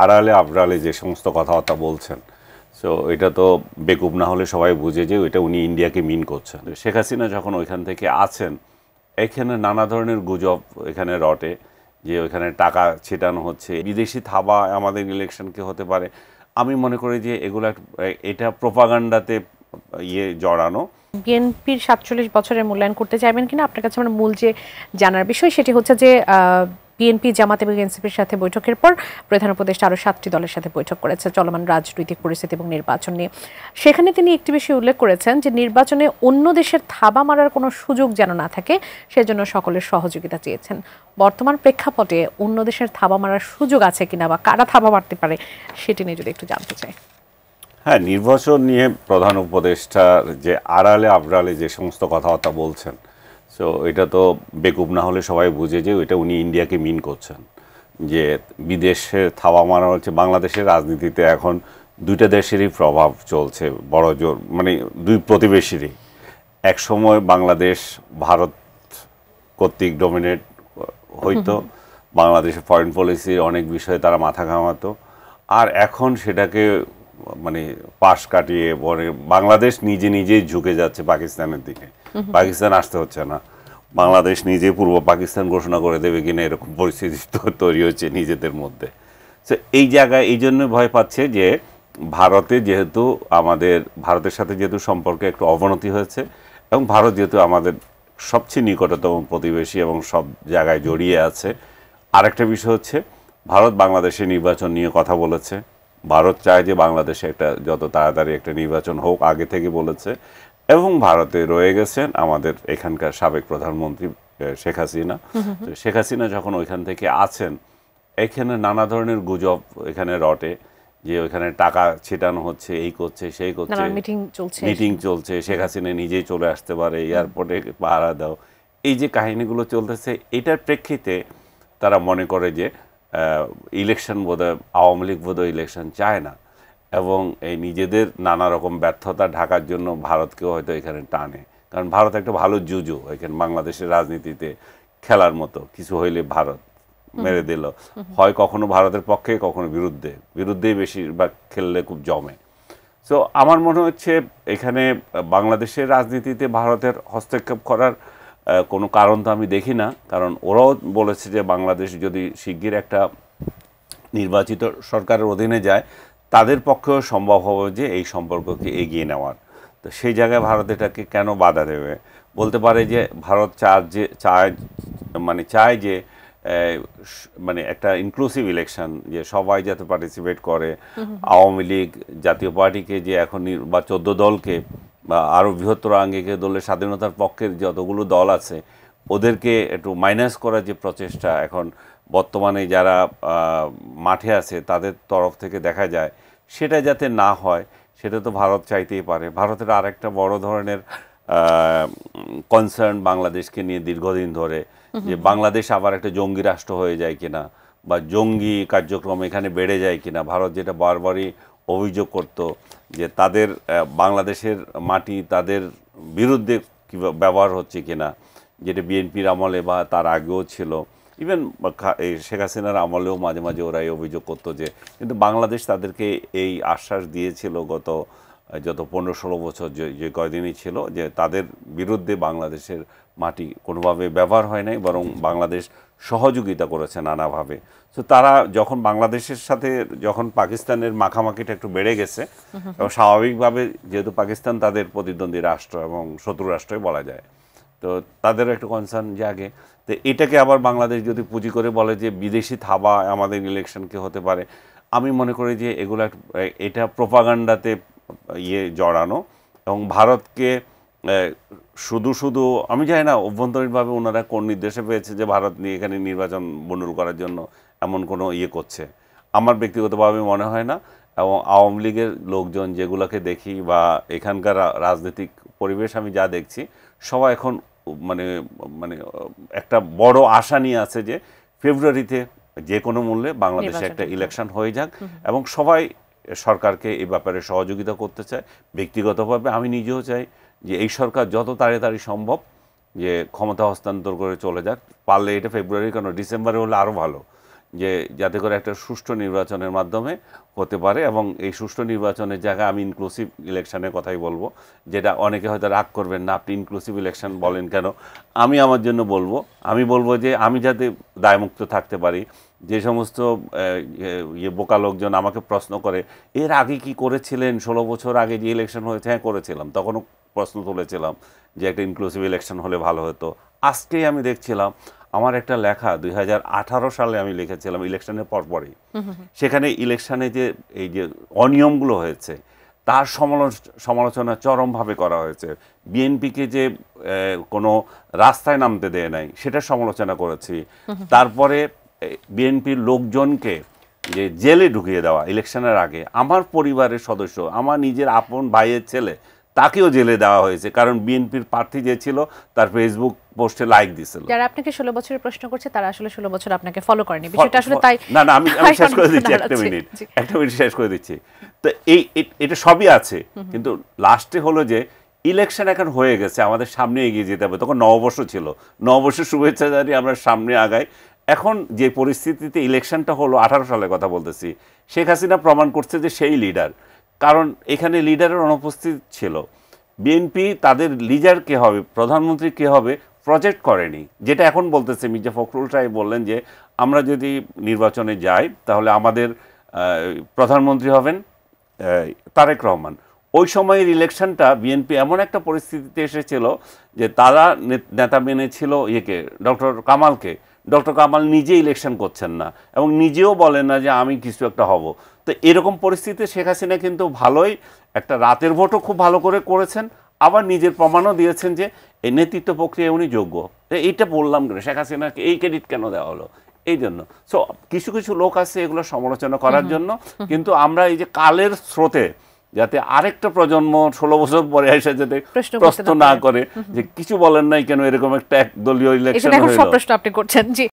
আড়ালে আবড়ালে যে সমস্ত কথাবার্তা বলছেন, সো এটা তো বেকুব না হলে সবাই বুঝে যে ওইটা উনি ইন্ডিয়াকে মিন করছেন। শেখ হাসিনা যখন ওইখান থেকে আছেন, এখানে নানা ধরনের গুজব এখানে রটে যে ওইখানে টাকা ছিটানো হচ্ছে, বিদেশি থাবা আমাদের ইলেকশনকে হতে পারে। আমি মনে করি যে এগুলো এটা প্রোপাগান্ডাতে জড়ানো। বিএনপির ৪৭ বছরের মূল্যায়ন করতে চাইবেন কিনা আপনার কাছে আমার মূল যে জানার বিষয় সেটি হচ্ছে যে বিএনপি জামাত এবং এনসিপির সাথে বৈঠকের পর প্রধান উপদেষ্টা আরও ৭টি দলের সাথে বৈঠক করেছে চলমান রাজনৈতিক পরিস্থিতি এবং নির্বাচন নিয়ে। সেখানে তিনি একটি বিষয় উল্লেখ করেছেন যে নির্বাচনে অন্য দেশের থাবা মারার কোনো সুযোগ যেন না থাকে, সেজন্য সকলের সহযোগিতা চেয়েছেন। বর্তমান প্রেক্ষাপটে অন্য দেশের থাবা মারার সুযোগ আছে কিনা বা কারা থাবা মারতে পারে সেটি নিয়ে যদি একটু জানতে চাই। হ্যাঁ, নির্বাচন নিয়ে প্রধান উপদেষ্টার যে আড়ালে আবড়ালে যে সমস্ত কথাবার্তা বলছেন, সো এটা তো বেকুব না হলে সবাই বুঝে যে ওইটা উনি ইন্ডিয়াকে মিন করছেন। যে বিদেশে থাবা মারা হচ্ছে, বাংলাদেশের রাজনীতিতে এখন দুইটা দেশেরই প্রভাব চলছে বড় জোর, মানে দুই প্রতিবেশীরই। এক সময় বাংলাদেশ ভারত কর্তৃক ডমিনেট হইতো, বাংলাদেশের ফরেন পলিসির অনেক বিষয়ে তারা মাথা ঘামাতো, আর এখন সেটাকে মানে পাশ কাটিয়ে পরে বাংলাদেশ নিজে নিজেই ঝুঁকে যাচ্ছে পাকিস্তানের দিকে। পাকিস্তান আসতে হচ্ছে না, বাংলাদেশ নিজে পূর্ব পাকিস্তান ঘোষণা করে দেবে কিনা এরকম পরিস্থিতি তৈরি হচ্ছে নিজেদের মধ্যে। তো এই জায়গায় এই জন্য ভয় পাচ্ছে যে ভারতে যেহেতু ভারতের সাথে যেহেতু সম্পর্কে একটু অবনতি হয়েছে, এবং ভারত যেহেতু আমাদের সবচেয়ে নিকটতম প্রতিবেশী এবং সব জায়গায় জড়িয়ে আছে। আরেকটা বিষয় হচ্ছে ভারত বাংলাদেশের নির্বাচন নিয়ে কথা বলেছে। ভারত চায় যে বাংলাদেশে একটা যত তাড়াতাড়ি একটা নির্বাচন হোক, আগে থেকে বলেছে। এবং ভারতে রয়ে গেছেন আমাদের এখানকার সাবেক প্রধানমন্ত্রী শেখ হাসিনা। তো শেখ হাসিনা যখন ওইখান থেকে আছেন, এখানে নানা ধরনের গুজব এখানে রটে যে ওইখানে টাকা ছিটানো হচ্ছে, এই করছে সেই করছে, মিটিং চলছে, শেখ হাসিনা নিজেই চলে আসতে পারে, এয়ারপোর্টে পাহারা দাও, এই যে কাহিনীগুলো চলতেছে, এটার প্রেক্ষিতে তারা মনে করে যে ইলেকশন বোধহয় আওয়ামী লীগ বোধহয় ইলেকশন চায় না, এবং এই নিজেদের নানা রকম ব্যর্থতা ঢাকার জন্য ভারতকেও হয়তো এখানে টানে। কারণ ভারত একটা ভালো জুজু এখানে বাংলাদেশের রাজনীতিতে খেলার মতো, কিছু হইলে ভারত মেরে দিল, হয় কখনো ভারতের পক্ষে কখনো বিরুদ্ধেই বেশিরভাগ খেললে খুব জমে। সো আমার মনে হচ্ছে এখানে বাংলাদেশের রাজনীতিতে ভারতের হস্তক্ষেপ করার কোনো কারণ তো আমি দেখি না। কারণ ওরাও বলেছে যে বাংলাদেশ যদি শিগগির একটা নির্বাচিত সরকারের অধীনে যায়, তাদের পক্ষেও সম্ভব হবে যে এই সম্পর্ককে এগিয়ে নেওয়ার। তো সেই জায়গায় ভারত এটাকে কেন বাধা দেবে? বলতে পারে যে ভারত চায় যে মানে একটা ইনক্লুসিভ ইলেকশন, যে সবাই যাতে পার্টিসিপেট করে। আওয়ামী লীগ, জাতীয় পার্টিকে যে এখন বা 14 দলকে বা আরও বৃহত্তর আঙ্গিকে দলের স্বাধীনতার পক্ষের যতগুলো দল আছে ওদেরকে একটু মাইনাস করার যে প্রচেষ্টা এখন বর্তমানে যারা মাঠে আছে তাদের তরফ থেকে দেখা যায়, সেটা যাতে না হয় সেটা তো ভারত চাইতেই পারে। ভারতের আরেকটা বড় ধরনের কনসার্ন বাংলাদেশকে নিয়ে দীর্ঘদিন ধরে, যে বাংলাদেশ আবার একটা জঙ্গি রাষ্ট্র হয়ে যায় কিনা বা জঙ্গি কার্যক্রম এখানে বেড়ে যায় কিনা। ভারত যেটা বারবারই অভিযোগ করত যে তাদের বাংলাদেশের মাটি তাদের বিরুদ্ধে কীভাবে ব্যবহার হচ্ছে কিনা, যেটা বিএনপির আমলে বা তার আগেও ছিল, ইভেন শেখ হাসিনার আমলেও মাঝে মাঝে ওরা এই অভিযোগ করতো যে, কিন্তু বাংলাদেশ তাদেরকে এই আশ্বাস দিয়েছিল গত যত 15-16 বছর যে কয়দিনই ছিল, যে তাদের বিরুদ্ধে বাংলাদেশের মাটি কোনোভাবে ব্যবহার হয় নাই, বরং বাংলাদেশ সহযোগিতা করেছে নানাভাবে। তো তারা যখন বাংলাদেশের সাথে যখন পাকিস্তানের মাখামাখিটা একটু বেড়ে গেছে, এবং স্বাভাবিকভাবে যেহেতু পাকিস্তান তাদের প্রতিদ্বন্দ্বী রাষ্ট্র এবং শত্রু রাষ্ট্রই বলা যায়, তো তাদেরও একটু কনসার্ন জাগে। তো এটাকে আবার বাংলাদেশ যদি পুঁজি করে বলে যে বিদেশি থাবা আমাদের ইলেকশনকে হতে পারে, আমি মনে করি যে এটা প্রোপাগান্ডাতে জড়ানো। এবং ভারতকে শুধু আমি জানি না অভ্যন্তরীণভাবে ওনারা কোন নির্দেশে পেয়েছে যে ভারত নিয়ে এখানে নির্বাচন বন্ডুল করার জন্য এমন কোনো করছে, আমার ব্যক্তিগতভাবে মনে হয় না। এবং আওয়ামী লীগের লোকজন যেগুলোকে দেখি বা এখানকার রাজনৈতিক পরিবেশ আমি যা দেখছি, সবাই এখন মানে মানে একটা বড় আশা নিয়ে আছে যে ফেব্রুয়ারিতে যে কোনো মূল্যে বাংলাদেশে একটা ইলেকশন হয়ে যাক, এবং সবাই সরকারকে এই ব্যাপারে সহযোগিতা করতে চায়। ব্যক্তিগতভাবে আমি নিজেও চাই যে এই সরকার যত তাড়াতাড়ি সম্ভব যে ক্ষমতা হস্তান্তর করে চলে যাক, পারলে এটা ফেব্রুয়ারি কেন ডিসেম্বরে হলে আরও ভালো, যে যাতে করে একটা সুষ্ঠু নির্বাচনের মাধ্যমে হতে পারে, এবং এই সুষ্ঠু নির্বাচনের জায়গায় আমি ইনক্লুসিভ ইলেকশনের কথাই বলবো, যেটা অনেকে হয়তো রাগ করবেন না আপনি ইনক্লুসিভ ইলেকশন বলেন কেন। আমি আমার জন্য বলবো যে আমি যাতে দায়মুক্ত থাকতে পারি। যে সমস্ত বোকা লোকজন আমাকে প্রশ্ন করে এর আগে কি করেছিলেন, 16 বছর আগে যে ইলেকশন হয়েছে, হ্যাঁ করেছিলাম, তখনও প্রশ্ন তুলেছিলাম যে একটা ইনক্লুসিভ ইলেকশন হলে ভালো হতো। আজকেই আমি দেখছিলাম আমার একটা লেখা 2018 সালে আমি লিখেছিলাম ইলেকশনের পরপরই, সেখানে ইলেকশনে যে এই যে অনিয়মগুলো হয়েছে তার সমালোচনা চরমভাবে করা হয়েছে। বিএনপিকে যে কোনো রাস্তায় নামতে দেয় নাই সেটা সমালোচনা করেছি। তারপরে বিএনপির লোকজনকে যে জেলে ঢুকিয়ে দেওয়া ইলেকশনের আগে, আমার পরিবারের সদস্য, আমার নিজের আপন ভাইয়ের ছেলে, তাকেও জেলে দেওয়া হয়েছে, কারণ বিএনপির প্রার্থী যে ছিল তার ফেসবুক পোস্টে লাইক দিছিল। যারা আপনাকে 16 বছরের প্রশ্ন করছে তারা আসলে 16 বছর আপনাকে ফলো করেনি, বিষয়টা আসলে তাই। না আমি শেষ করে দিচ্ছি, একটা মিনিট শেষ করে দিচ্ছি। তো এটা সবই আছে, কিন্তু লাস্টে হলো যে ইলেকশন এখন হয়ে গেছে, আমাদের সামনে এগিয়ে যেতে হবে। তখন নববর্ষ ছিল, নববর্ষের শুভেচ্ছা জানিয়ে আমরা সামনে আগাই। এখন যে পরিস্থিতিতে ইলেকশনটা হলো, 18 সালের কথা বলতেছি, শেখ হাসিনা প্রমাণ করছে যে সেই লিডার, কারণ এখানে লিডারের অনুপস্থিত ছিল। বিএনপি তাদের লিডার কে হবে, প্রধানমন্ত্রী কে হবে প্রজেক্ট করেনি, যেটা এখন বলতেছে। মির্জা ফখরুল সাহেব বললেন যে আমরা যদি নির্বাচনে যাই তাহলে আমাদের প্রধানমন্ত্রী হবেন তারেক রহমান। ওই সময়ের ইলেকশনটা বিএনপি এমন একটা পরিস্থিতিতে এসেছিল যে তারা নেতা মেনেছিল ডক্টর কামালকে। ডক্টর কামাল নিজে ইলেকশন করছেন না এবং নিজেও বলেন না যে আমি কিছু একটা হব। তো এরকম পরিস্থিতিতে শেখ হাসিনা কিন্তু ভালোই একটা রাতের ভোটও খুব ভালো করে করেছেন, আবার নিজের প্রমাণও দিয়েছেন যে এই নেতৃত্ব প্রক্রিয়া উনি যোগ্য। এইটা বললাম কেন, শেখ হাসিনাকে এই ক্রেডিট কেন দেওয়া হলো, এই জন্য। সো কিছু কিছু লোক আছে এগুলো সমালোচনা করার জন্য, কিন্তু আমরা এই যে কালের স্রোতে যাতে আরেকটা প্রজন্ম 16 বছর পরে এসে যাতে প্রশ্ন না করে যে কিছু বলেন নাই কেন, এরকম একটা একদলীয় ইলেকশন হলো। সব প্রশ্ন আপনি করছেন। জি।